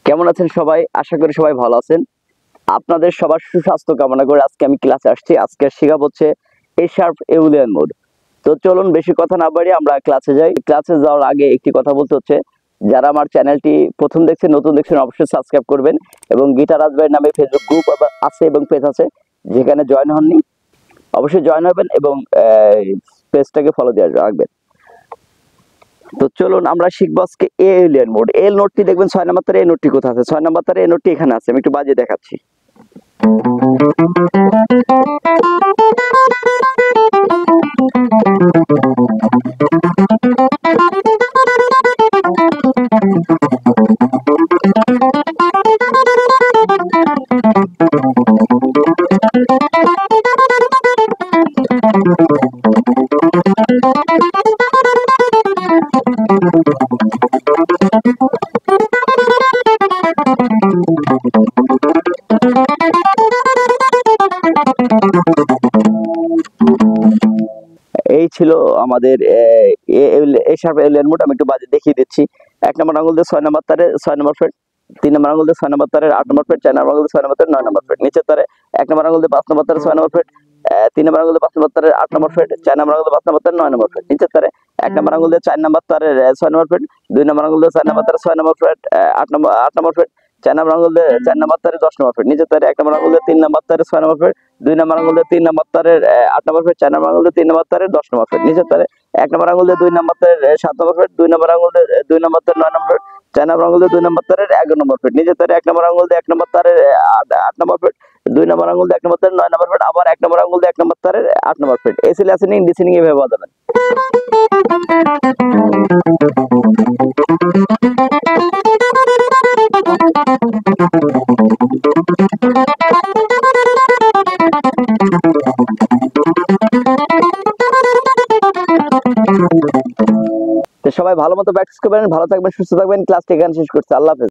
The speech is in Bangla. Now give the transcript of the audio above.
কেমন আছেন সবাই? আশা করি সবাই ভালো আছেন। আপনাদের সবার সুস্বাস্থ্য কামনা করে আজকে আমি ক্লাসে আসছি। আজকে শেখাবো হচ্ছে এ শার্প এউলিয়ান মোড। তো চলুন বেশি কথা না বাড়িয়ে আমরা ক্লাসে যাই। ক্লাসে যাওয়ার আগে একটি কথা বলতে হচ্ছে, যারা আমার চ্যানেলটি প্রথম দেখছেন, নতুন দেখছেন, অবশ্যই সাবস্ক্রাইব করবেন এবং গিটার রাজভাই নামে ফেসবুক গ্রুপ আছে এবং পেজ আছে, যেখানে জয়েন হননি অবশ্যই জয়েন হবেন এবং পেজটাকে ফলো দিয়ে রাখবেন। তো চলুন আমরা শিখবো আজকে এলিয়ান মোড। এল নোটটি দেখবেন 6 নাম্বার তারে, এই নোটটি কোথায় আছে? 6 নাম্বার তারে এই নোটটি এখানে আছে। আমি একটু বাজিয়ে দেখাচ্ছি। এই ছিল আমাদের এ শার্প এলিয়ান মোড। আমি একটু বাজে দেখিয়ে দিচ্ছি। 1 নম্বর আঙুল দিয়ে 6 নম্বর তারে 6 নম্বর ফ্রেট, 3 নম্বর আঙুল দিয়ে 6 নম্বর তারে 8 নম্বর ফ্রেট, 4 নম্বর আঙুল দিয়ে 6 নম্বর তারে 9 নম্বর ফ্রেট, নিচের তারে 1 নম্বর আঙুল দিয়ে 5 নম্বর তারে 6 নম্বর ফ্রেট, 3 নম্বর আঙুল দিয়ে 5 নম্বর তারে 8 নম্বর ফ্রেট, 4 নম্বর আঙুল দিয়ে 5 নম্বর তারে 9 নম্বর ফ্রেট, নিচের তারে 1 নম্বর আঙুল দিয়ে 4 নম্বর তারে 6 নম্বর ফ্রেট, 2 নম্বর আঙুল দিয়ে 4 নম্বর তারে 6 নম্বর ফ্রেট, 8 নম্বর ফ্রেট, 4 নম্বর আঙুল দিয়ে 4 নম্বর তারে 10 নম্বর ফ্রেট, নিচের তারে 1 নম্বর আঙুল দিয়ে 3 নম্বর তারে 6 নম্বর ফ্রেট, 2 নম্বর আঙুল দিয়ে 3 নম্বর তারে 8 নম্বর ফ্রেট, 4 নম্বর আঙুল দিয়ে 3 নম্বর তারে 10 নম্বর ফ্রেট, নিচের তারে 1 নম্বর আঙুল দিয়ে 2 নম্বর তারে 7 নম্বর ফ্রেট, 2 নম্বর আঙুল দিয়ে 2 নম্বর তারে 9 নম্বর ফ্রেট, 4 নম্বর আঙুল দিয়ে 2 নম্বর তারে 11 নম্বর ফ্রেট, নিচের তারে 1 নম্বর আঙুল দিয়ে 1 নম্বর তারে 8 নম্বর ফ্রেট, 2 নম্বর আঙুল দিয়ে 1 নম্বর তারে 9 নম্বর ফ্রেট, আবার 1 নম্বর আঙুল দিয়ে 1 নম্বর তারে 8 নম্বর ফ্রেট। এসিল অ্যাসেন্ডিং ডিসেন্ডিং এভাবে বাজাবেন। তো সবাই ভালো মতো প্র্যাকটিস করবেন, ভালো থাকবেন, সুস্থ থাকবেন। ক্লাসটি এখানে শেষ করছি। আল্লাহ হাফেজ।